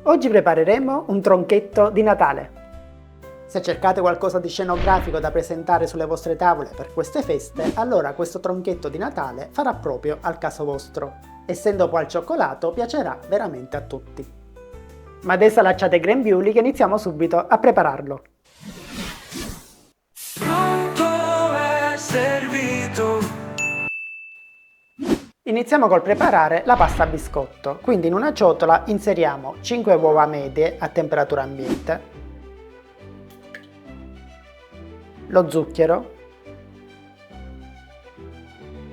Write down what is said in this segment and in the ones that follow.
Oggi prepareremo un tronchetto di Natale. Se cercate qualcosa di scenografico da presentare sulle vostre tavole per queste feste, allora questo tronchetto di Natale farà proprio al caso vostro. Essendo poi al cioccolato, piacerà veramente a tutti. Ma adesso lasciate i grembiuli che iniziamo subito a prepararlo. Pronto è servito. Iniziamo col preparare la pasta a biscotto, quindi in una ciotola inseriamo 5 uova medie a temperatura ambiente, lo zucchero,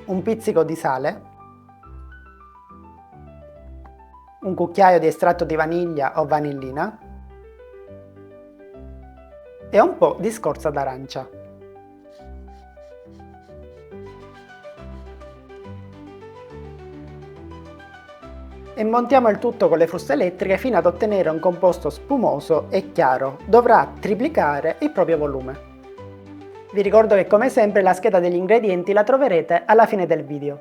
un pizzico di sale, un cucchiaio di estratto di vaniglia o vanillina e un po' di scorza d'arancia. E montiamo il tutto con le fruste elettriche fino ad ottenere un composto spumoso e chiaro. Dovrà triplicare il proprio volume. Vi ricordo che come sempre la scheda degli ingredienti la troverete alla fine del video.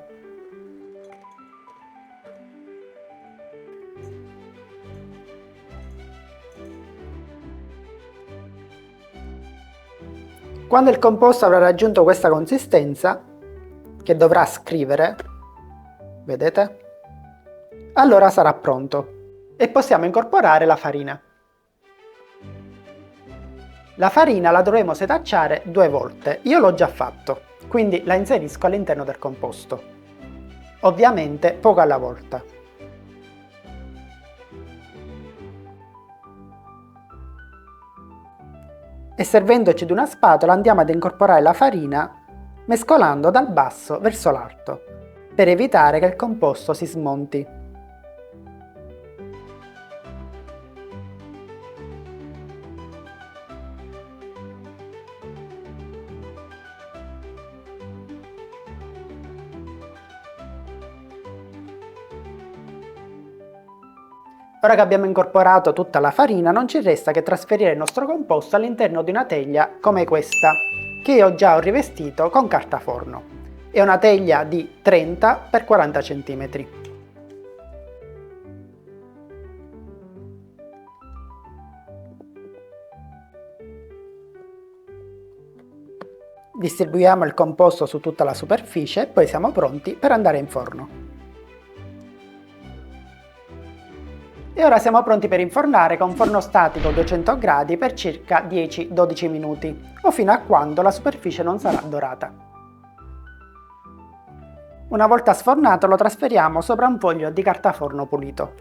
Quando il composto avrà raggiunto questa consistenza, che dovrà scrivere, vedete? Allora sarà pronto e possiamo incorporare la farina. La farina la dovremo setacciare 2 volte, io l'ho già fatto, quindi la inserisco all'interno del composto. Ovviamente poco alla volta. E servendoci di una spatola andiamo ad incorporare la farina mescolando dal basso verso l'alto, per evitare che il composto si smonti. Ora che abbiamo incorporato tutta la farina, non ci resta che trasferire il nostro composto all'interno di una teglia come questa, che io già ho rivestito con carta forno. È una teglia di 30 x 40 cm. Distribuiamo il composto su tutta la superficie e poi siamo pronti per andare in forno. E ora siamo pronti per infornare con forno statico 200 gradi per circa 10-12 minuti o fino a quando la superficie non sarà dorata. Una volta sfornato lo trasferiamo sopra un foglio di carta forno pulito.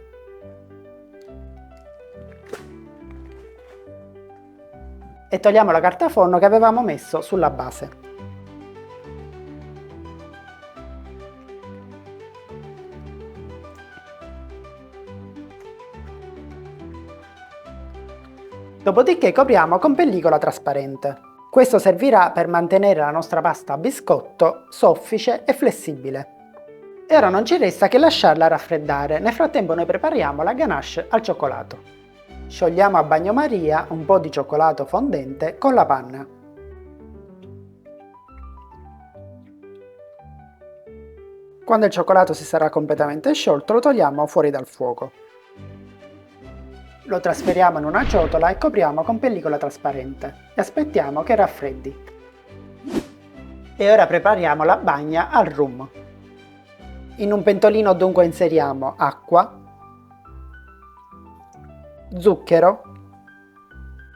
E togliamo la carta forno che avevamo messo sulla base. Dopodiché copriamo con pellicola trasparente. Questo servirà per mantenere la nostra pasta a biscotto soffice e flessibile. E ora non ci resta che lasciarla raffreddare, nel frattempo noi prepariamo la ganache al cioccolato. Sciogliamo a bagnomaria un po' di cioccolato fondente con la panna. Quando il cioccolato si sarà completamente sciolto lo togliamo fuori dal fuoco. Lo trasferiamo in una ciotola e copriamo con pellicola trasparente e aspettiamo che raffreddi. E ora prepariamo la bagna al rum. In un pentolino dunque inseriamo acqua, zucchero,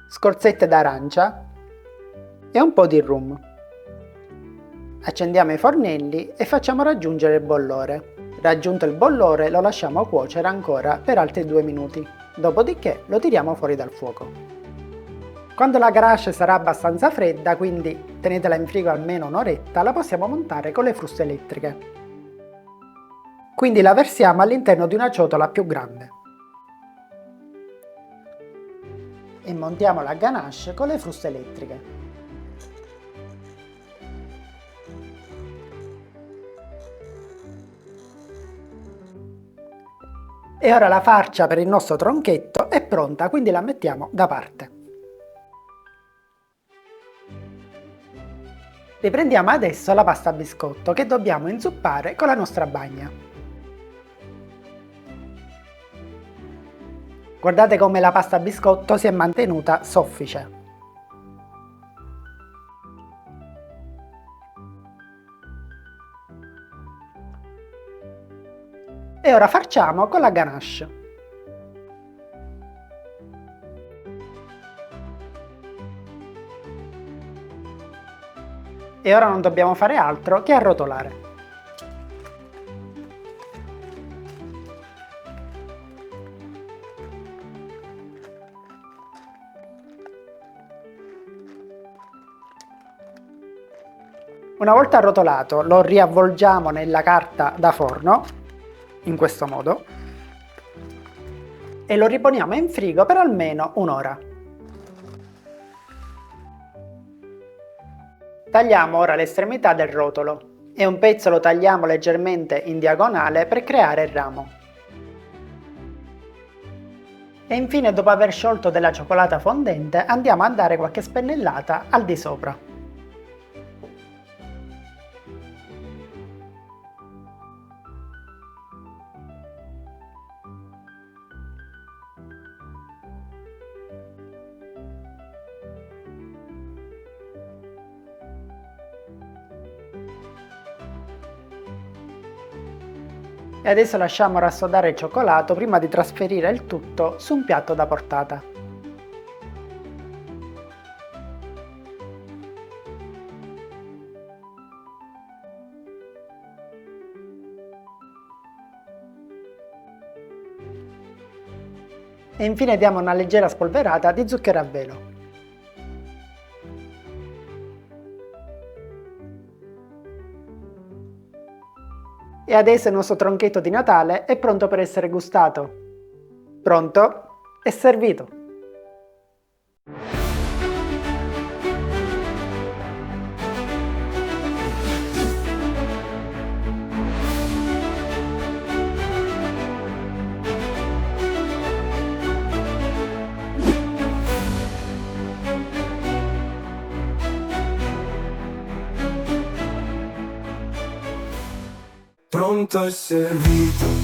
scorzette d'arancia e un po' di rum. Accendiamo i fornelli e facciamo raggiungere il bollore. Raggiunto il bollore lo lasciamo cuocere ancora per altri 2 minuti. Dopodiché lo tiriamo fuori dal fuoco. Quando la ganache sarà abbastanza fredda, quindi tenetela in frigo almeno un'oretta, la possiamo montare con le fruste elettriche. Quindi la versiamo all'interno di una ciotola più grande. E montiamo la ganache con le fruste elettriche. E ora la farcia per il nostro tronchetto è pronta, quindi la mettiamo da parte. Riprendiamo adesso la pasta a biscotto che dobbiamo inzuppare con la nostra bagna. Guardate come la pasta a biscotto si è mantenuta soffice. E ora facciamo con la ganache. E ora non dobbiamo fare altro che arrotolare. Una volta arrotolato lo riavvolgiamo nella carta da forno, in questo modo, e lo riponiamo in frigo per almeno un'ora. Tagliamo ora l'estremità del rotolo e un pezzo lo tagliamo leggermente in diagonale per creare il ramo. E infine, dopo aver sciolto della cioccolata fondente, andiamo a dare qualche spennellata al di sopra. E adesso lasciamo rassodare il cioccolato prima di trasferire il tutto su un piatto da portata. E infine diamo una leggera spolverata di zucchero a velo. E adesso il nostro tronchetto di Natale è pronto per essere gustato. Pronto e servito! Pronto e servito.